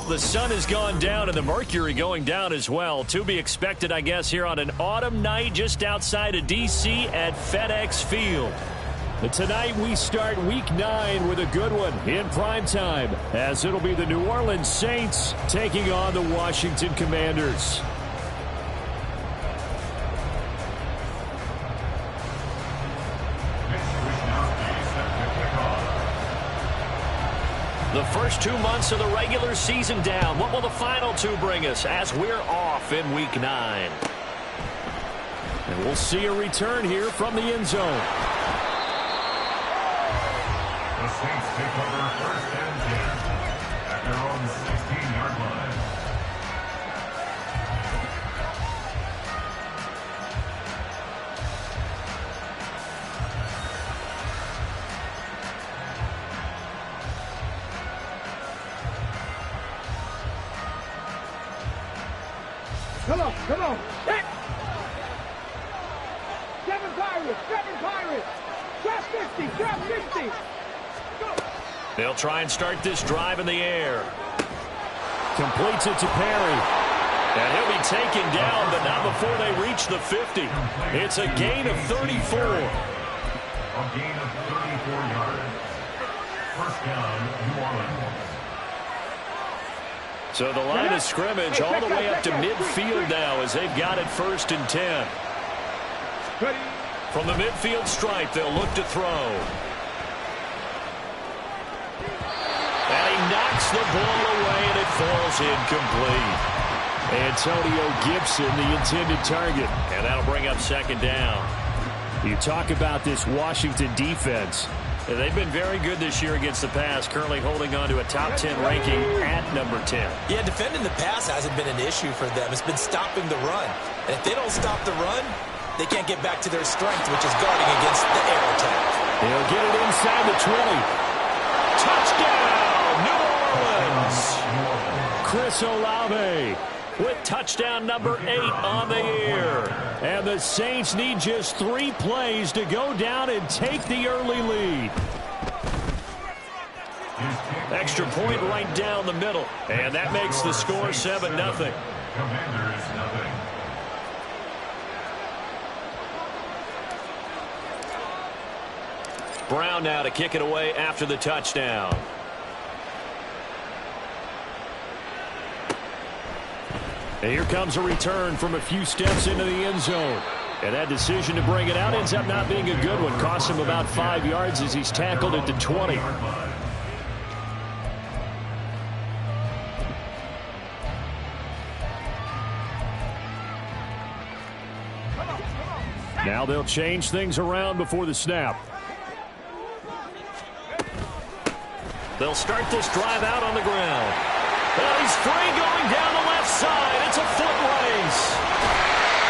The sun has gone down and the mercury going down as well. To be expected, I guess, here on an autumn night just outside of D.C. at FedEx Field. But tonight we start Week 9 with a good one in prime time, as it'll be the New Orleans Saints taking on the Washington Commanders. The first 2 months of the regular season down. What will the final 2 bring us as we're off in Week 9? And we'll see a return here from the end zone. The Saints take over first and 10 at their own 16-yard line. Come on. Hit. Seven Pirates. Drop 50. Go. They'll try and start this drive in the air. Completes it to Perry. And he'll be taken down, but not before they reach the 50. It's a gain of 34. A gain of 34 yards. First down, New Orleans. So the line of scrimmage all the way up to midfield now as they've got it first and 10. From the midfield stripe, they'll look to throw. And he knocks the ball away, and it falls incomplete. Antonio Gibson, the intended target. And that'll bring up second down. You talk about this Washington defense. They've been very good this year against the pass, currently holding on to a top 10 ranking at number 10. Yeah, defending the pass hasn't been an issue for them. It's been stopping the run. And if they don't stop the run, they can't get back to their strength, which is guarding against the air attack. They'll get it inside the 20. Touchdown, New Orleans! Chris Olave with touchdown number 8 on the year. And the Saints need just 3 plays to go down and take the early lead. Extra point right down the middle. And that makes the score 7-0. Commanders, nothing. Brown now to kick it away after the touchdown. And here comes a return from a few steps into the end zone. And that decision to bring it out ends up not being a good one. Costs him about 5 yards as he's tackled at the 20. Now they'll change things around before the snap. They'll start this drive out on the ground. Well, he's free going down the left side. It's a foot race.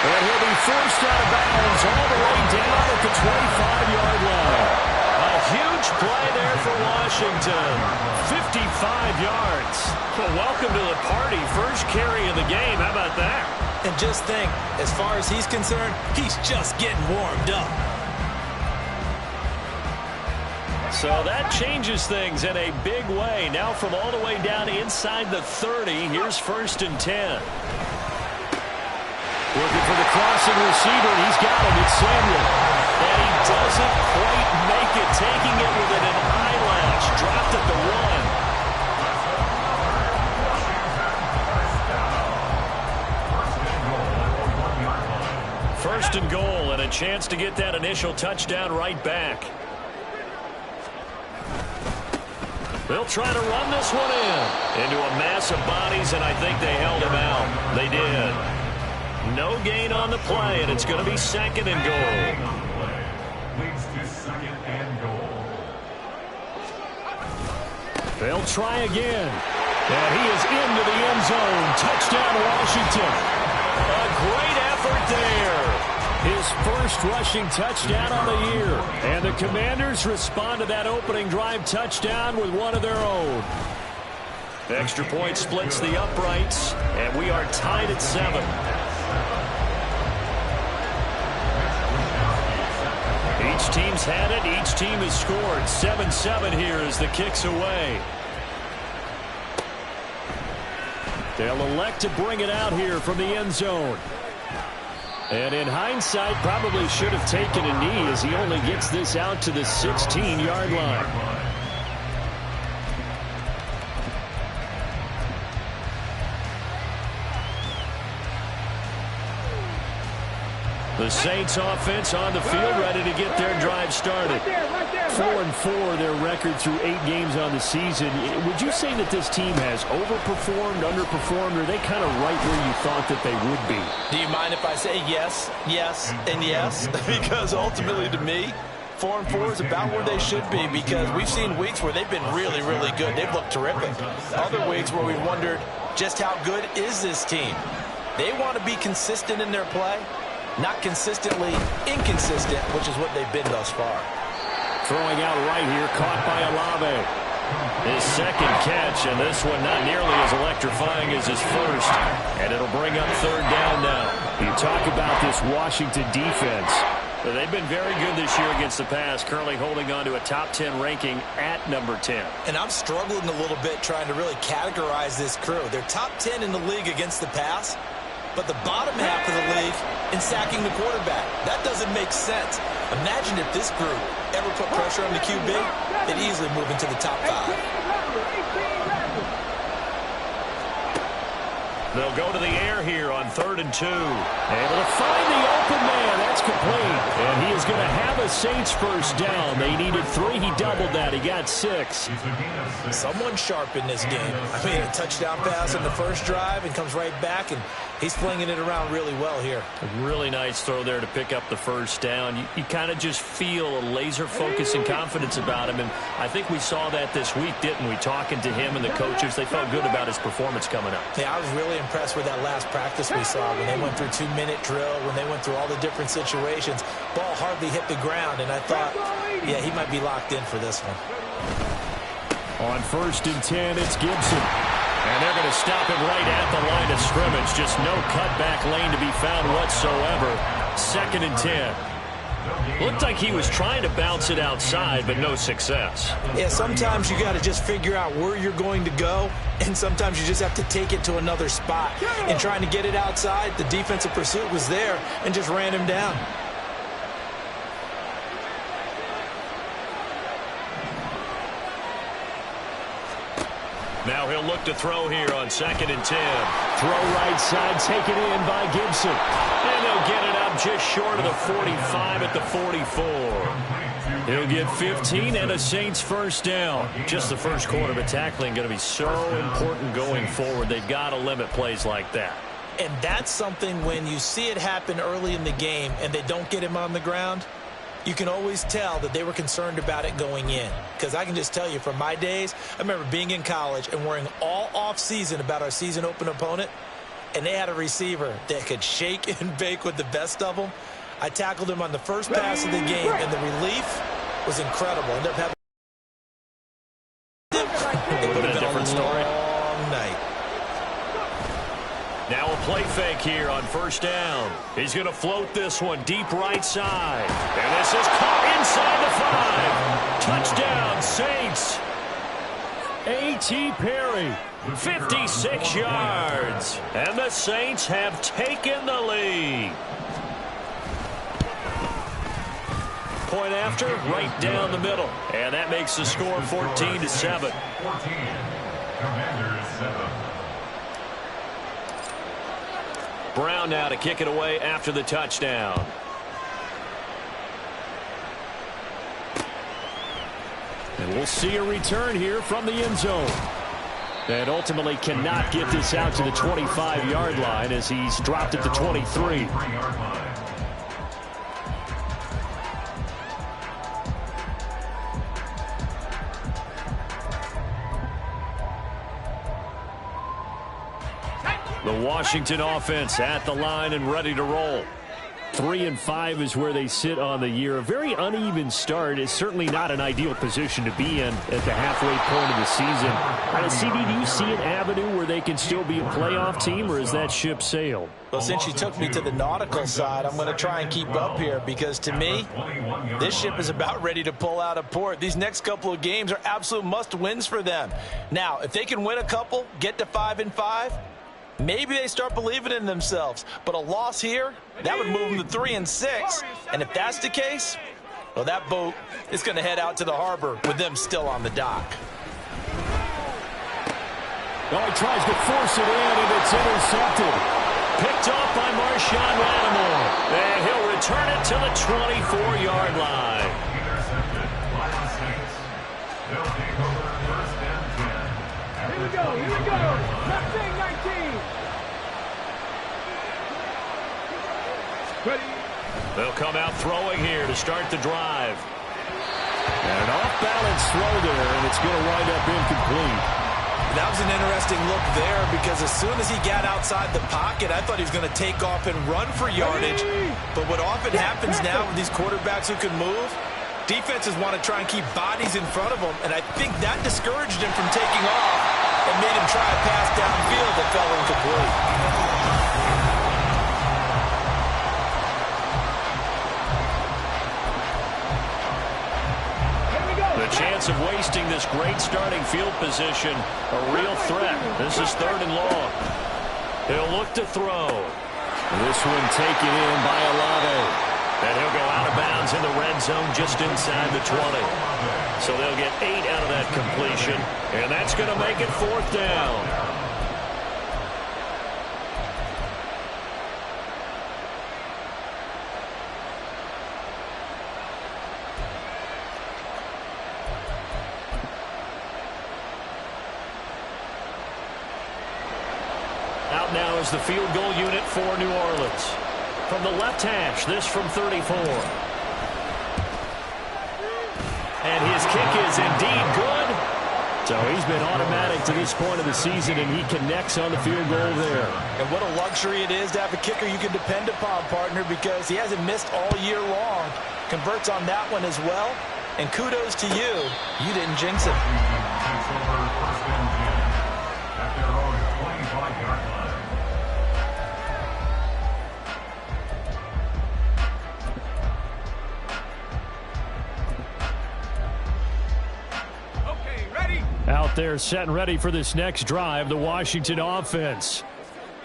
And he'll be forced out of bounds all the way down at the 25-yard line. A huge play there for Washington. 55 yards. Well, welcome to the party. First carry of the game. How about that? And just think, as far as he's concerned, he's just getting warmed up. So that changes things in a big way. Now from all the way down inside the 30, here's first and 10. Looking for the crossing receiver. He's got him. It's Samuel. And he doesn't quite make it, taking it within an eyelash. Dropped at the 1. First and goal, and a chance to get that initial touchdown right back. They'll try to run this one into a mass of bodies, and I think they held him out. They did. No gain on the play, and it's going to be second and goal. Leads to second and goal. They'll try again. And he is into the end zone. Touchdown, Washington. A great effort there. His first rushing touchdown on the year. And the Commanders respond to that opening drive touchdown with one of their own. Extra point splits the uprights, and we are tied at 7. Each team's had it. Each team has scored. 7-7 here as the kick's away. They'll elect to bring it out here from the end zone. And in hindsight, probably should have taken a knee as he only gets this out to the 16-yard line. The Saints offense on the field, ready to get their drive started. 4-4 their record through 8 games on the season. Would you say that this team has overperformed, underperformed, or are they kind of right where you thought that they would be? Do you mind if I say yes, yes, and yes? Because ultimately to me, 4-4 is about where they should be, because we've seen weeks where they've been really, really good. They've looked terrific. Other weeks where we've wondered just how good is this team. They want to be consistent in their play. Not consistently inconsistent, which is what they've been thus far. Throwing out right here, caught by Olave. His second catch, and this one not nearly as electrifying as his first. And it'll bring up third down now. You talk about this Washington defense. They've been very good this year against the pass, currently holding on to a top 10 ranking at number 10. And I'm struggling a little bit trying to really categorize this crew. They're top 10 in the league against the pass, but the bottom half of the league in sacking the quarterback. That doesn't make sense. Imagine if this group ever put pressure on the QB, they'd easily move into the top 5. They'll go to the air here on 3rd and 2. Able to find the open man. That's complete. And he is going to have a Saints first down. They needed 3. He doubled that. He got 6. Someone sharp in this game. I mean, a touchdown pass on the first drive and comes right back, and he's flinging it around really well here. A really nice throw there to pick up the first down. You kind of just feel a laser focus and confidence about him, and I think we saw that this week, didn't we? Talking to him and the coaches, they felt good about his performance coming up. Yeah, I was really impressed with that last practice we saw when they went through 2-minute drill, when they went through all the different situations. Ball hardly hit the ground, and I thought, yeah, he might be locked in for this one. On 1st and 10, it's Gibson. And they're going to stop him right at the line of scrimmage. Just no cutback lane to be found whatsoever. 2nd and 10. Looked like he was trying to bounce it outside, but no success. Yeah, sometimes you got to just figure out where you're going to go, and sometimes you just have to take it to another spot. And trying to get it outside, the defensive pursuit was there and just ran him down. Now he'll look to throw here on 2nd and 10. Throw right side, taken in by Gibson. And he'll get it up just short of the 45 at the 44. He'll get 15 and a Saints first down. Just the first quarter, but tackling going to be so important going forward. They've got to limit plays like that. And that's something when you see it happen early in the game and they don't get him on the ground, you can always tell that they were concerned about it going in. Because I can just tell you from my days, I remember being in college and worrying all off-season about our season opener opponent, and they had a receiver that could shake and bake with the best of them. I tackled him on the first pass of the game, and the relief was incredible. Ended up having it would have been a different story. Long night. Now a play fake here on 1st down. He's going to float this one deep right side. And this is caught inside the 5. Touchdown, Saints. A.T. Perry, 56 yards. And the Saints have taken the lead. Point after, right down the middle. And that makes the score 14-7. 14. Commanders 7. Brown now to kick it away after the touchdown. And we'll see a return here from the end zone. And ultimately cannot get this out to the 25-yard line as he's dropped at the 23. The Washington offense at the line and ready to roll. 3-5 is where they sit on the year. A very uneven start is certainly not an ideal position to be in at the halfway point of the season. CD, do you see an avenue where they can still be a playoff team, or is that ship sailed? Well, since you took me to the nautical side, I'm going to try and keep up here because, to me, this ship is about ready to pull out of port. These next couple of games are absolute must-wins for them. Now, if they can win a couple, get to 5-5, Maybe they start believing in themselves. But a loss here, that would move them to 3-6. And if that's the case, well, that boat is going to head out to the harbor with them still on the dock. Oh, he tries to force it in, and it's intercepted. Picked off by Marshawn Lattimore. And he'll return it to the 24-yard line. Intercepted by the Saints. They'll take over first and 10. Here we go, here we go. Left thing, 19. Ready. They'll come out throwing here to start the drive. And an off-balance throw there, and it's going to wind up incomplete. That was an interesting look there because as soon as he got outside the pocket, I thought he was going to take off and run for yardage. But what often happens now with these quarterbacks who can move, defenses want to try and keep bodies in front of them, and I think that discouraged him from taking off and made him try a pass downfield that fell incomplete. The chance of wasting this great starting field position, a real threat. This is 3rd and long. He'll look to throw. This one taken in by Olave. And he'll go out of bounds in the red zone just inside the 20. So they'll get 8 out of that completion, and that's going to make it 4th down. Out now is the field goal unit for New Orleans. From the left hash, this from 34. And his kick is indeed good. So he's been automatic to this point of the season, and he connects on the field goal there. And what a luxury it is to have a kicker you can depend upon, partner, because he hasn't missed all year long. Converts on that one as well. And kudos to you. You didn't jinx it. Takes over first and 10 at their own 25-yard line. Out there set and ready for this next drive, the Washington offense.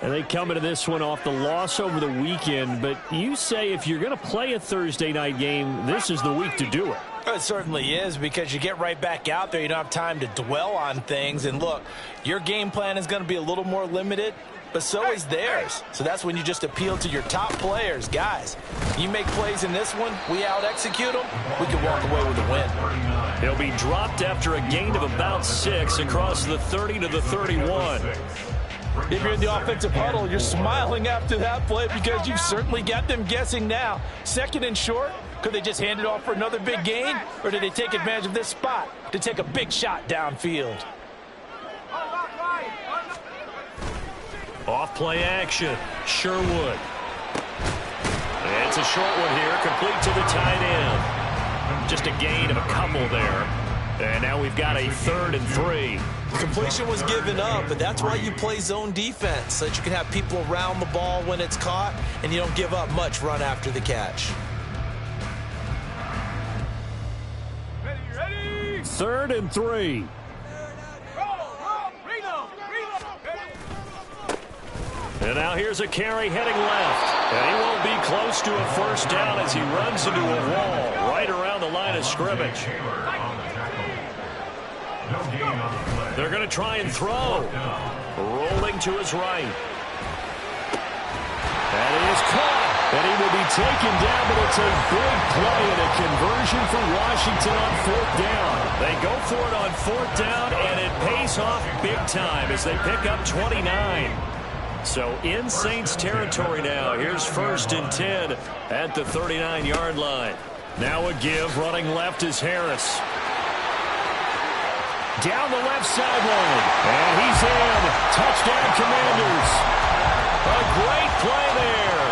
And they come into this one off the loss over the weekend. But you say if you're going to play a Thursday night game, this is the week to do it. It certainly is, because you get right back out there. You don't have time to dwell on things. And look, your game plan is going to be a little more limited, but so is theirs. So that's when you just appeal to your top players. Guys, you make plays in this one, we out-execute them, we can walk away with a win. He'll be dropped after a gain of about 6 across the 30 to the 31. If you're in the offensive huddle, you're smiling after that play because you certainly got them guessing now. 2nd and short, could they just hand it off for another big gain, or did they take advantage of this spot to take a big shot downfield? Off play action, Sherwood. It's a short one here, complete to the tight end. Just a gain of a couple there. And now we've got a 3rd and 3. Completion was given up, but that's why you play zone defense, so that you can have people around the ball when it's caught, and you don't give up much run after the catch. Ready. 3rd and 3. And now here's a carry heading left. And he won't be close to a 1st down as he runs into a wall right around the line of scrimmage. They're going to try and throw. Rolling to his right. That is caught. And he will be taken down, but it's a big play and a conversion for Washington on 4th down. They go for it on 4th down, and it pays off big time as they pick up 29. So in Saints territory now. Here's 1st and 10 at the 39-yard line. Now a give. Running left is Harris. Down the left sideline. And he's in. Touchdown, Commanders. A great play there.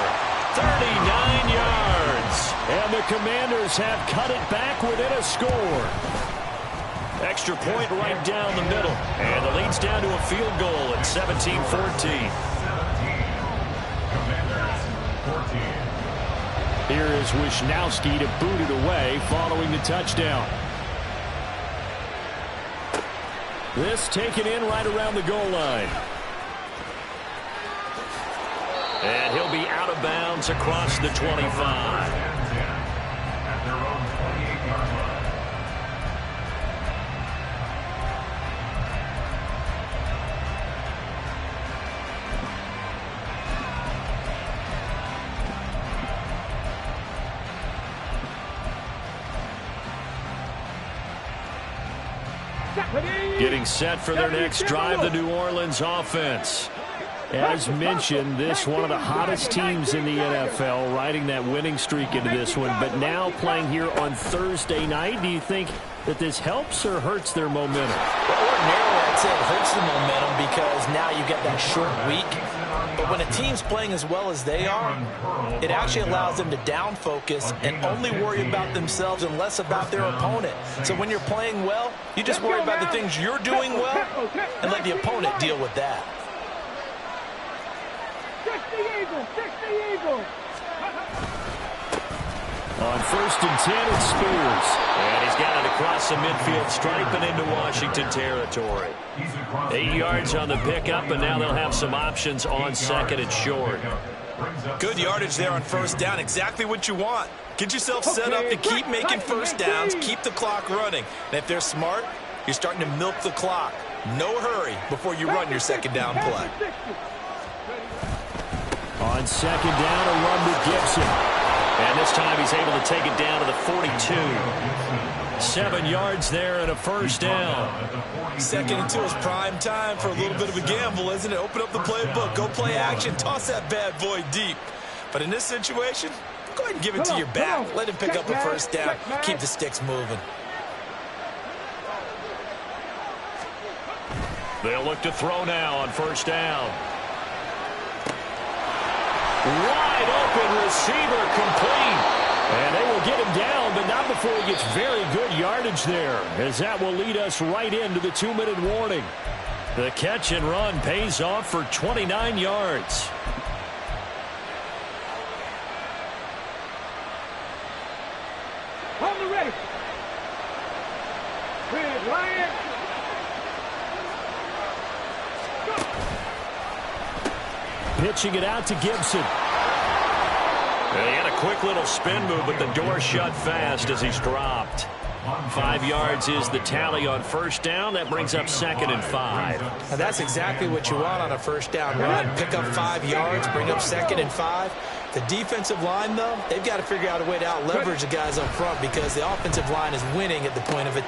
39 yards. And the Commanders have cut it back within a score. Extra point right down the middle. And the lead's down to a field goal at 17-14. Here is Wisnowski to boot it away following the touchdown. This taken in right around the goal line. And he'll be out of bounds across the 25. At their own 28-yard line. Getting set for their next drive, the New Orleans offense. As mentioned, this one of the hottest teams in the NFL, riding that winning streak into this one, but now playing here on Thursday night. Do you think that this helps or hurts their momentum? Well, ordinarily, I'd say it hurts the momentum because now you get that short week. But when a team's playing as well as they are, it actually allows them to down focus and only worry about themselves and less about their opponent. So when you're playing well, you just worry about the things you're doing well and let the opponent deal with that. On 1st and 10, it's Spears. And he's got it across the midfield stripe and into Washington territory. 8 yards on the pickup, and now they'll have some options on 2nd and short. Good yardage there on 1st down. Exactly what you want. Get yourself set up to keep making 1st downs, keep the clock running. And if they're smart, you're starting to milk the clock. No hurry before you run your 2nd down play. On 2nd down, a run to Gibson. And this time he's able to take it down to the 42. 7 yards there and a 1st down. 2nd and 2 is prime time for a little bit of a gamble, isn't it? Open up the playbook, go play action, toss that bad boy deep. But in this situation, go ahead and give it to your back. Let him pick up a 1st down. Keep the sticks moving. They'll look to throw now on 1st down. Wide open receiver complete. And they will get him down, but not before he gets very good yardage there, as that will lead us right into the 2-minute warning. The catch and run pays off for 29 yards. On the ready. Red Lion. Pitching it out to Gibson. He had a quick little spin move, but the door shut fast as he's dropped. 5 yards is the tally on 1st down. That brings up 2nd and 5. Now that's exactly what you want on a 1st down run. Pick up 5 yards, bring up 2nd and 5. The defensive line, though, they've got to figure out a way to out-leverage the guys up front because the offensive line is winning at the point of it.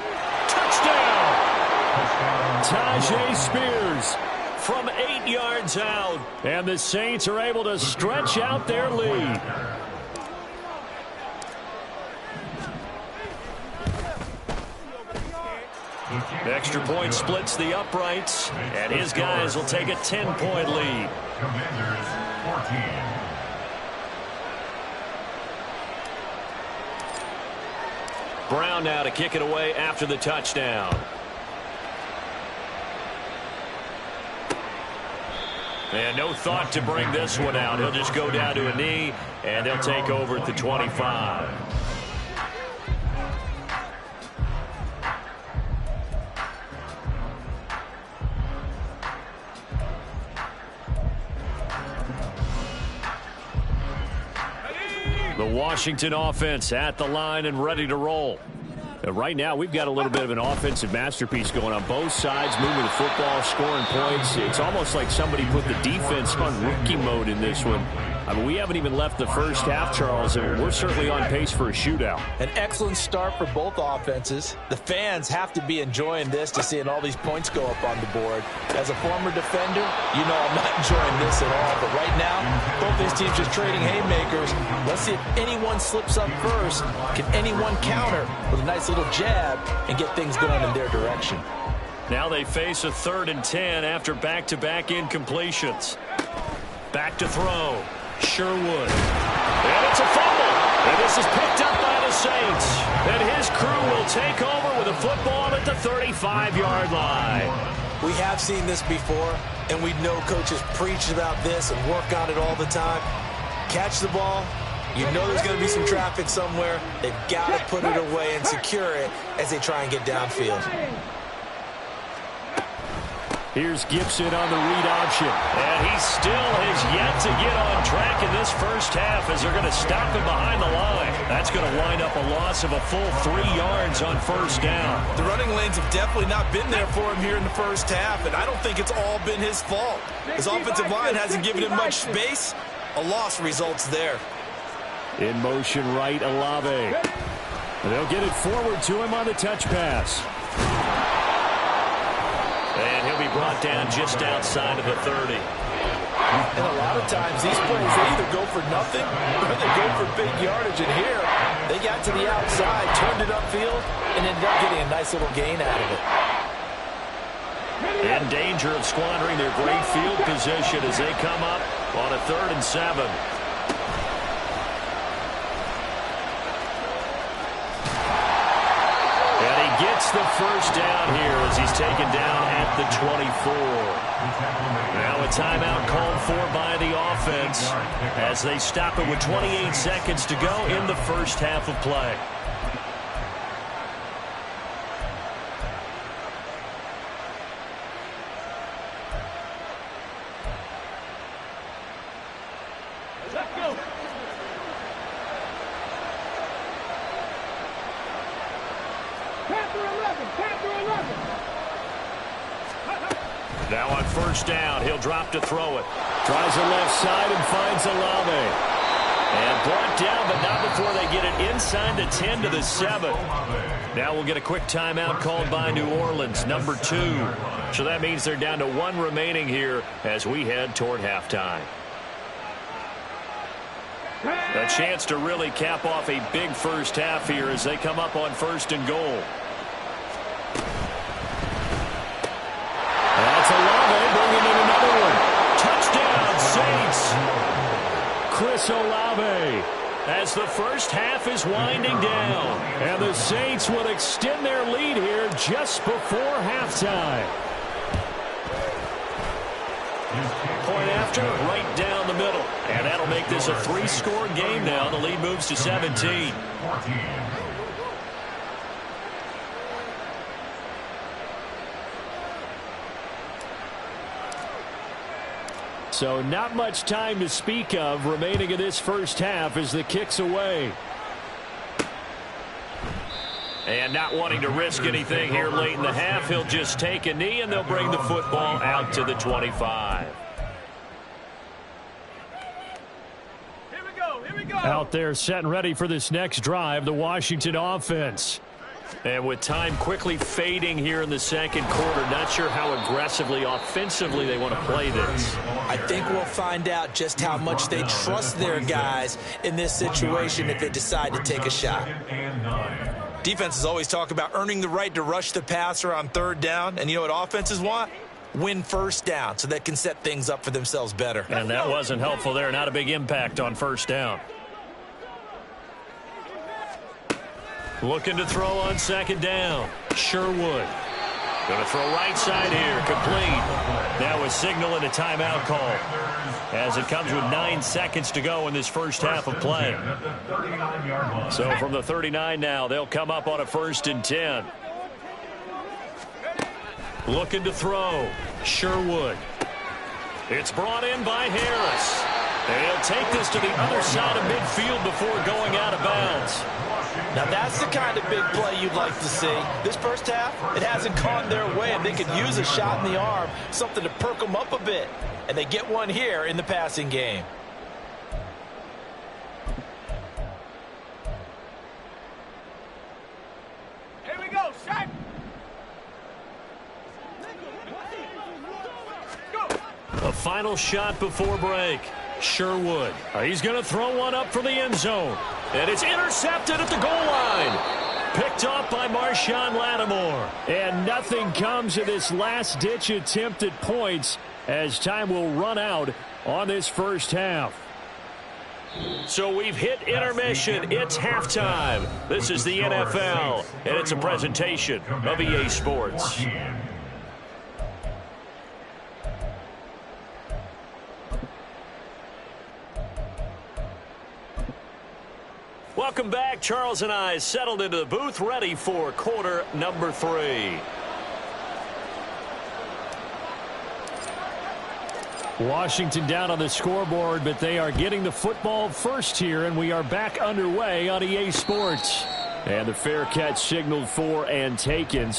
Touchdown! Tyjae Spears from 8 yards out. And the Saints are able to stretch out their lead. Extra point splits the uprights, and his guys will take a 10-point lead. Commanders 14. Brown now to kick it away after the touchdown. And no thought to bring this one out. He'll just go down to a knee, and they'll take over at the 25. The Washington offense at the line and ready to roll. Right now, we've got a little bit of an offensive masterpiece going on both sides, moving the football, scoring points. It's almost like somebody put the defense on rookie mode in this one. I mean, we haven't even left the first half, Charles, and we're certainly on pace for a shootout. An excellent start for both offenses. The fans have to be enjoying this to seeing all these points go up on the board. As a former defender, you know I'm not enjoying this at all. But right now, both these teams just trading haymakers. Let's see if anyone slips up first. Can anyone counter with a nice little jab and get things going in their direction? Now they face a 3rd and 10 after back-to-back incompletions. Back to throw. Sherwood. And it's a fumble. And this is picked up by the Saints. And his crew will take over with a football at the 35-yard line. We have seen this before, and we know coaches preach about this and work on it all the time. Catch the ball. You know there's going to be some traffic somewhere. They've got to put it away and secure it as they try and get downfield. Here's Gibson on the read option. And he still has yet to get on track in this first half as they're going to stop him behind the line. That's going to wind up a loss of a full 3 yards on first down. The running lanes have definitely not been there for him here in the first half, and I don't think it's all been his fault. His offensive line hasn't given him much space. A loss results there. In motion right, Olave. They'll get it forward to him on the touch pass. And he'll be brought down just outside of the 30. And a lot of times these plays, they either go for nothing or they go for big yardage. And here, they got to the outside, turned it upfield, and ended up getting a nice little gain out of it. In danger of squandering their great field position as they come up on a 3rd and 7. Gets the first down here as he's taken down at the 24. Now a timeout called for by the offense as they stop it with 28 seconds to go in the first half of play. Let's go. Panther 11. Now on first down, he'll drop to throw it. Tries the left side and finds Olave. And brought down, but not before they get it inside the 10 to the 7. Now we'll get a quick timeout called by New Orleans, number 2. So that means they're down to 1 remaining here as we head toward halftime. A chance to really cap off a big first half here as they come up on 1st and goal. That's Olave bringing in another one. Touchdown, Saints. Chris Olave as the first half is winding down. And the Saints will extend their lead here just before halftime. Point after, right down the middle. And that'll make this a 3-score game now. The lead moves to 17. So not much time to speak of remaining in this first half as the kick's away. And not wanting to risk anything here late in the half, he'll just take a knee and they'll bring the football out to the 25. Here we go. Out there set and ready for this next drive, the Washington offense. And with time quickly fading here in the second quarter, not sure how aggressively, offensively they want to play this. I think we'll find out just how much they trust their guys in this situation if they decide to take a shot. Defenses always talk about earning the right to rush the passer on 3rd down. And you know what offenses want? Win first down so they can set things up for themselves better. And that wasn't helpful there. Not a big impact on first down. Looking to throw on 2nd down. Sherwood. Going to throw right side here. Complete. Now a signal and a timeout call as it comes with 9 seconds to go in this first half of play. So from the 39 now, they'll come up on a 1st and 10. Looking to throw. Sherwood. It's brought in by Harris. And he'll take this to the other side of midfield before going out of bounds. Now that's the kind of big play you'd like to see. This first half, it hasn't gone their way, and they could use a shot in the arm, something to perk them up a bit. And they get one here in the passing game. Here we go, shot. A final shot before break. Sherwood. He's going to throw one up for the end zone. And it's intercepted at the goal line. Picked off by Marshawn Lattimore. And nothing comes of this last-ditch attempt at points as time will run out on this first half. So we've hit intermission. It's halftime. This is the NFL, and it's a presentation of EA Sports. Welcome back. Charles and I settled into the booth, ready for quarter number 3. Washington down on the scoreboard, but they are getting the football first here, and we are back underway on EA Sports. And the fair catch signaled for and taken.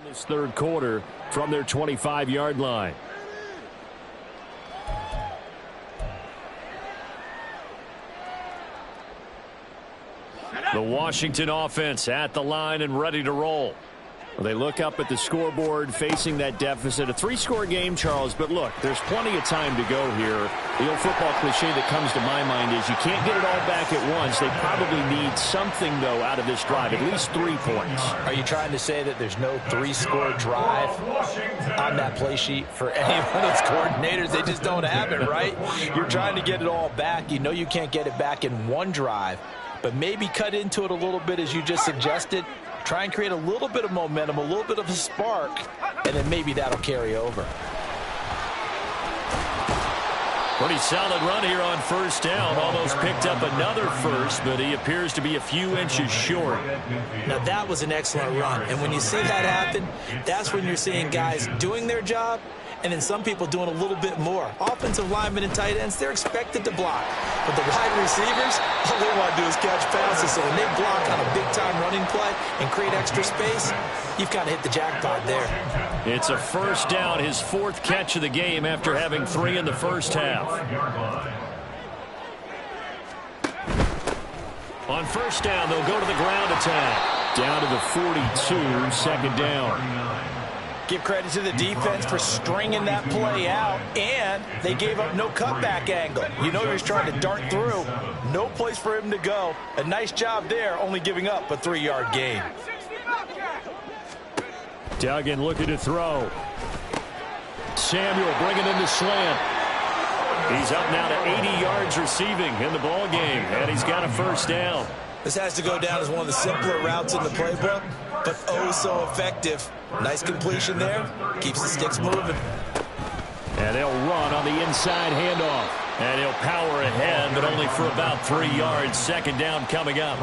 This third quarter from their 25-yard line. The Washington offense at the line and ready to roll. Well, they look up at the scoreboard facing that deficit. A three-score game, Charles, but look, there's plenty of time to go here. The old football cliche that comes to my mind is you can't get it all back at once. They probably need something, though, out of this drive, at least 3 points. Are you trying to say that there's no three-score drive on that play sheet for any of those coordinators? They just don't have it, right? You're trying to get it all back. You know you can't get it back in one drive, but maybe cut into it a little bit as you just suggested. Try and create a little bit of momentum, a little bit of a spark, and then maybe that'll carry over. Pretty solid run here on first down. Almost picked up another first, but he appears to be a few inches short. Now, that was an excellent run. And when you see that happen, that's when you're seeing guys doing their job and then some people doing a little bit more. Offensive linemen and tight ends, they're expected to block. But the wide receivers, all they want to do is catch passes. So when they block on a big-time running play and create extra space, you've kind of hit the jackpot there. It's a first down, his 4th catch of the game after having 3 in the first half. On first down, they'll go to the ground attack. Down to the 42, second down. Give credit to the defense for stringing that play out, and they gave up no cutback angle. You know he was trying to dart through. No place for him to go. A nice job there, only giving up a 3-yard gain. Duggan looking to throw. Samuel bringing in the slant. He's up now to 80 yards receiving in the ball game, and he's got a first down. This has to go down as one of the simpler routes in the playbook, but oh so effective. Nice completion there. Keeps the sticks moving. And they'll run on the inside handoff. And he'll power ahead, but only for about 3 yards. Second down coming up.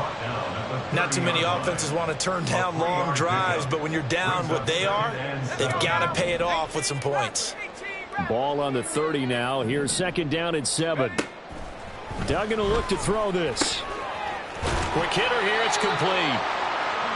Not too many offenses want to turn down long drives, but when you're down what they are, they've got to pay it off with some points. Ball on the 30 now. Here's second down at 7. Duggan will look to throw this. Quick hitter here. It's complete.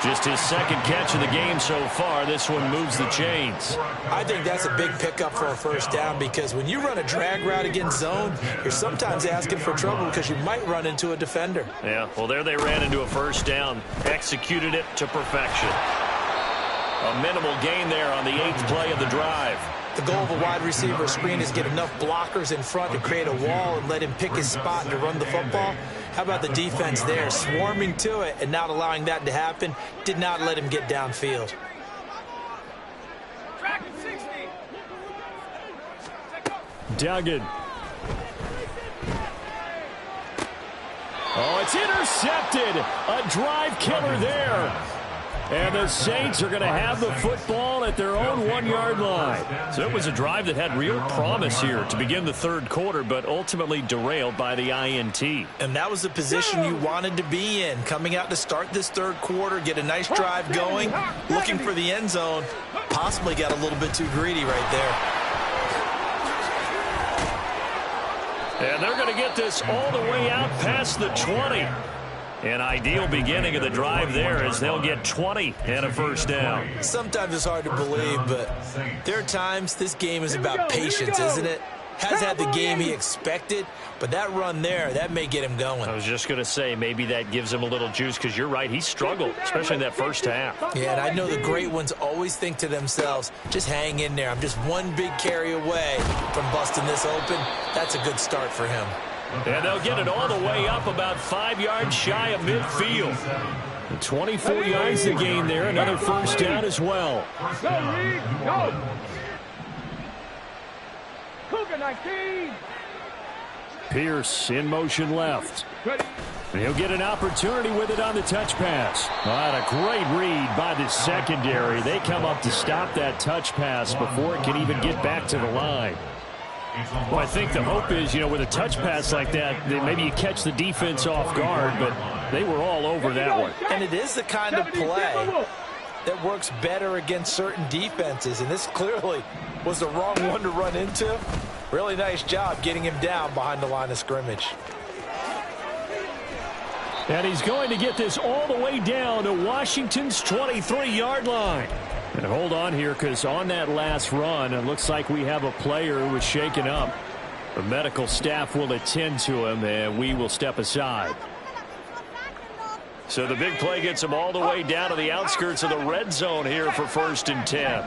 Just his 2nd catch of the game so far. This one moves the chains. I think that's a big pickup for a first down because when you run a drag route against zone, you're sometimes asking for trouble because you might run into a defender. Yeah, well, there they ran into a first down. Executed it to perfection. A minimal gain there on the 8th play of the drive. The goal of a wide receiver screen is get enough blockers in front to create a wall and let him pick his spot to run the football. How about the defense there, swarming to it and not allowing that to happen? Did not let him get downfield. Duggan. Oh, it's intercepted. A drive killer there. And the Saints are going to have the football at their own 1-yard line. So it was a drive that had real promise here to begin the third quarter, but ultimately derailed by the INT. And that was the position you wanted to be in, coming out to start this third quarter, get a nice drive going, looking for the end zone. Possibly got a little bit too greedy right there. And they're going to get this all the way out past the 20. An ideal beginning of the drive there as they'll get 20 and a first down. Sometimes it's hard to believe, but there are times this game is about patience, isn't it? has had the game he expected, but that run there, that may get him going. I was just going to say, maybe that gives him a little juice, because you're right, he struggled, especially in that first half. Yeah, and I know the great ones always think to themselves, just hang in there. I'm just one big carry away from busting this open. That's a good start for him. And they'll get it all the way up about 5 yards shy of midfield. 24 yards to gain there, another first down as well. Go, Reed, go! Cougar 19! Pierce in motion left. Ready? And he'll get an opportunity with it on the touch pass. What a great read by the secondary. They come up to stop that touch pass before it can even get back to the line. Well, I think the hope is, with a touch pass like that, maybe you catch the defense off guard, but they were all over that one. And it is the kind of play that works better against certain defenses, and this clearly was the wrong one to run into. Really nice job getting him down behind the line of scrimmage. And he's going to get this all the way down to Washington's 23-yard line. And hold on here, because on that last run, it looks like we have a player who was shaken up. The medical staff will attend to him, and we will step aside. So the big play gets him all the way down to the outskirts of the red zone here for 1st and 10.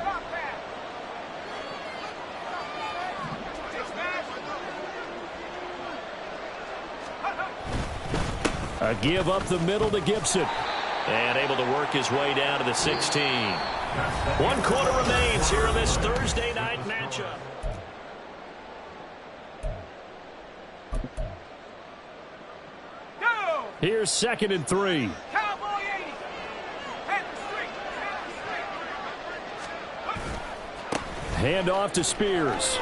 A give up the middle to Gibson. And able to work his way down to the 16. 1 quarter remains here in this Thursday night matchup. Go! Here's 2nd and 3. Cowboy 80! Head the street! Hand off to Spears.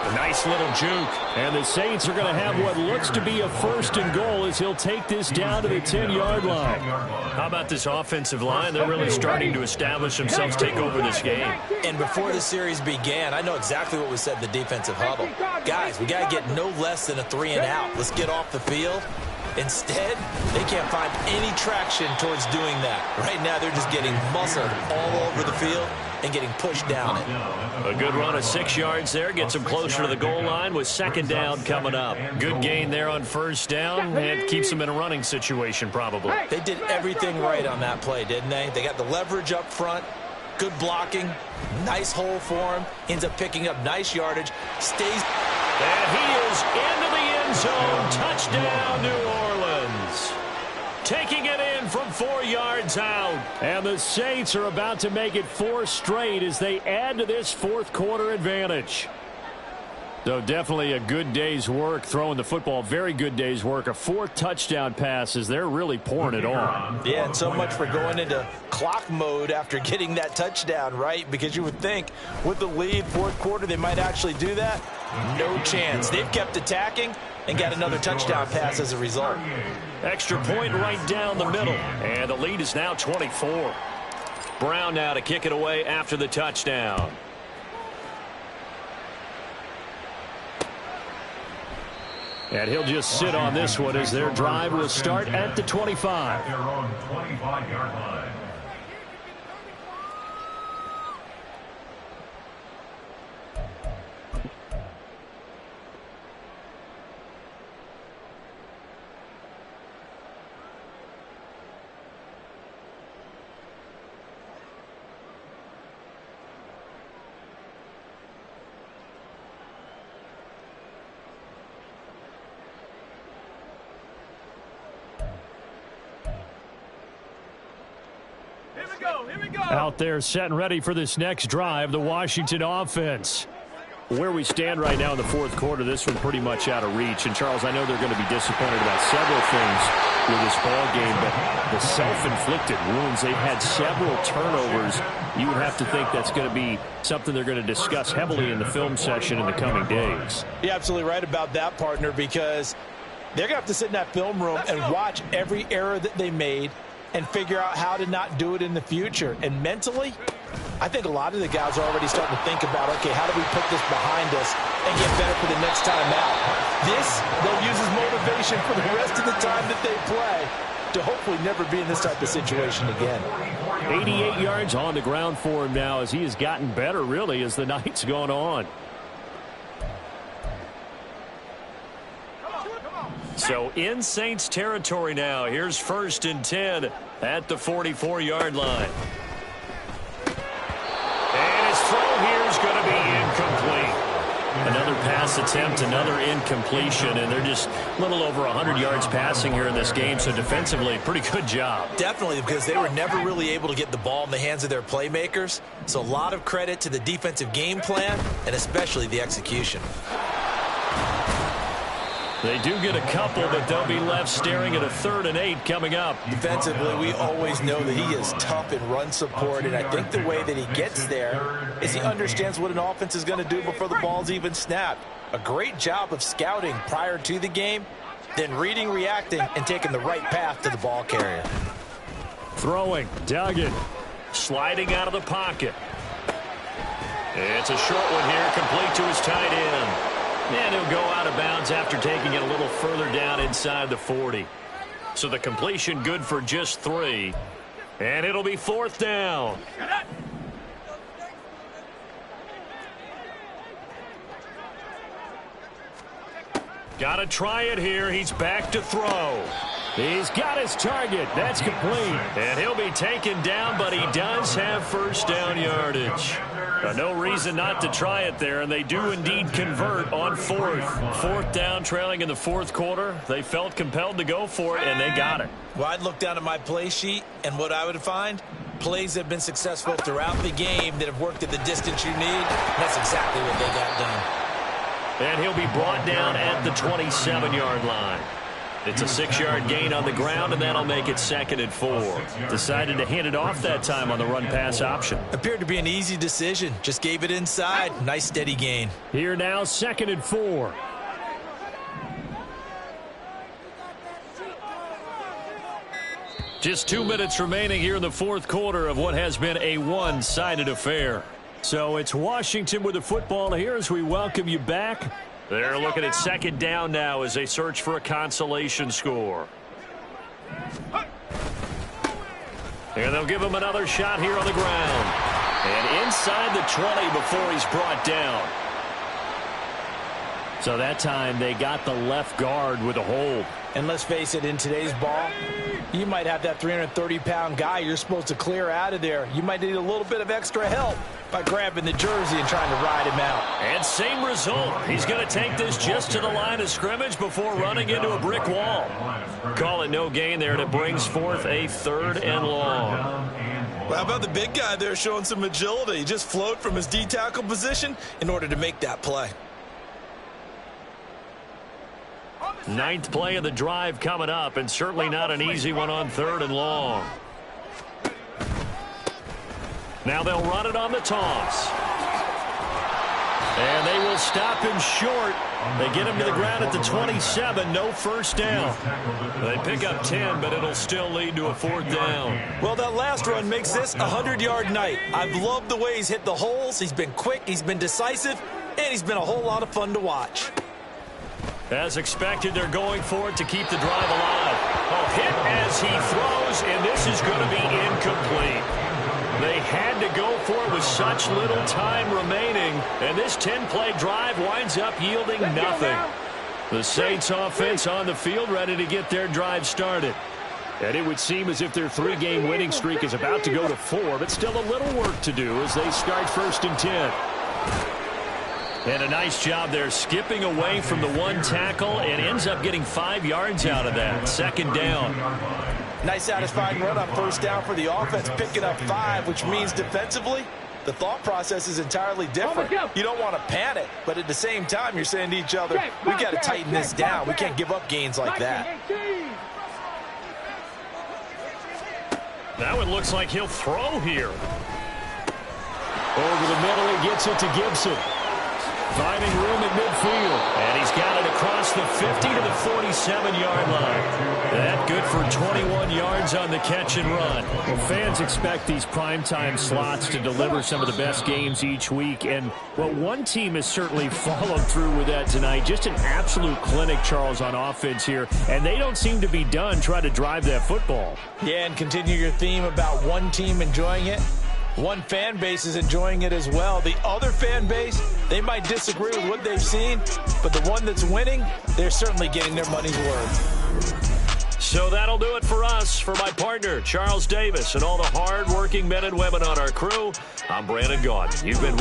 A nice little juke. And the Saints are going to have what looks to be a 1st and goal as he'll take this down to the 10-yard line. How about this offensive line? They're really starting to establish themselves, take over this game. And before the series began, I know exactly what was said in the defensive huddle. Guys, we got to get no less than a 3 and out. Let's get off the field. Instead, they can't find any traction towards doing that. Right now, they're just getting muscled all over the field and getting pushed down it. A good run of 6 yards there. Gets them closer to the goal line with 2nd down coming up. Good gain there on 1st down and keeps them in a running situation probably. They did everything right on that play, didn't they? They got the leverage up front, good blocking, nice hole for him, ends up picking up nice yardage, stays. And he is into the end zone. Touchdown, New Orleans. Taking it in from 4 yards out. And the Saints are about to make it 4 straight as they add to this 4th quarter advantage. So definitely a good day's work throwing the football. Very good day's work. A 4th touchdown pass as they're really pouring it on. Yeah, and so much for going into clock mode after getting that touchdown, right? Because you would think with the lead, 4th quarter, they might actually do that. No chance. They've kept attacking and got another touchdown pass as a result. Extra point right down the middle. And the lead is now 24. Brown now to kick it away after the touchdown. And he'll just sit on this one as their drive will start at the 25. Their own 25-yard line. Out there set and ready for this next drive, the Washington offense. Where we stand right now in the 4th quarter, this one pretty much out of reach. And, Charles, I know they're going to be disappointed about several things with this ball game, but the self-inflicted wounds, they've had several turnovers. You would have to think that's going to be something they're going to discuss heavily in the film session in the coming days. You're absolutely right about that, partner, because they're going to have to sit in that film room and watch every error that they made and figure out how to not do it in the future. And mentally, I think a lot of the guys are already starting to think about, okay, how do we put this behind us and get better for the next time out? This, they'll use as motivation for the rest of the time that they play to hopefully never be in this type of situation again. 88 yards on the ground for him now as he has gotten better, really, as the night's gone on. So in Saints territory now. Here's 1st and 10 at the 44-yard line. And his throw here is going to be incomplete. Another pass attempt, another incompletion, and they're just a little over 100 yards passing here in this game, so defensively, pretty good job. Definitely, because they were never really able to get the ball in the hands of their playmakers, so a lot of credit to the defensive game plan and especially the execution. They do get a couple, but they'll be left staring at a 3rd and 8 coming up. Defensively, we always know that he is tough in run support, and I think the way that he gets there is he understands what an offense is going to do before the ball's even snapped. A great job of scouting prior to the game, then reading, reacting, and taking the right path to the ball carrier. Throwing, Duggan, sliding out of the pocket. It's a short one here, complete to his tight end. And he'll go out of bounds after taking it a little further down inside the 40. So the completion good for just 3. And it'll be 4th down. Got to try it here. He's back to throw. He's got his target. That's complete. And he'll be taken down, but he does have 1st down yardage. No reason not to try it there, and they do indeed convert on 4th. 4th down, trailing in the 4th quarter. They felt compelled to go for it, and they got it. Well, I'd look down at my play sheet, and what I would find, plays have been successful throughout the game that have worked at the distance you need. That's exactly what they got done. And he'll be brought down at the 27-yard line. It's a 6-yard gain on the ground, and that'll make it 2nd and 4. Decided to hand it off that time on the run-pass option. Appeared to be an easy decision. Just gave it inside. Nice, steady gain. Here now, 2nd and 4. Just 2 minutes remaining here in the 4th quarter of what has been a one-sided affair. So it's Washington with the football here as we welcome you back. They're looking at 2nd down now as they search for a consolation score. And they'll give him another shot here on the ground. And inside the 20 before he's brought down. So that time they got the left guard with a hold. And let's face it, in today's ball, you might have that 330-pound guy you're supposed to clear out of there. You might need a little bit of extra help by grabbing the jersey and trying to ride him out. And same result. He's going to take this just to the line of scrimmage before running into a brick wall. Call it no gain there, and it brings forth a 3rd and long. Well, how about the big guy there showing some agility? He just flowed from his D-tackle position in order to make that play. 9th play of the drive coming up, and certainly not an easy one on 3rd and long. Now they'll run it on the toss. And they will stop him short. They get him to the ground at the 27. No 1st down. They pick up 10, but it'll still lead to a 4th down. Well, that last run makes this a 100-yard night. I've loved the way he's hit the holes. He's been quick, he's been decisive, and he's been a whole lot of fun to watch. As expected, they're going for it to keep the drive alive. A hit as he throws, and this is going to be incomplete. They had to go for it with such little time remaining, and this 10-play drive winds up yielding nothing. The Saints offense on the field ready to get their drive started. And it would seem as if their 3-game winning streak is about to go to 4, but still a little work to do as they start 1st and 10. And a nice job there skipping away from the one tackle and ends up getting 5 yards out of that. 2nd down. Nice satisfying run on 1st down for the offense, picking up 5, which means defensively, the thought process is entirely different. You don't want to panic, but at the same time, you're saying to each other, we got to tighten this down. We can't give up gains like that. That one looks like he'll throw here. Over the middle, he gets it to Gibson. Finding room at midfield. And he's got it across the 50 to the 47-yard line. That good for 21 yards on the catch and run. Well, fans expect these primetime slots to deliver some of the best games each week. And, well, one team has certainly followed through with that tonight. Just an absolute clinic, Charles, on offense here. And they don't seem to be done trying to drive that football. Yeah, and continue your theme about one team enjoying it. One fan base is enjoying it as well. The other fan base, they might disagree with what they've seen, but the one that's winning, they're certainly getting their money's worth. So that'll do it for us. For my partner, Charles Davis, and all the hard-working men and women on our crew, I'm Brandon Gaudin. You've been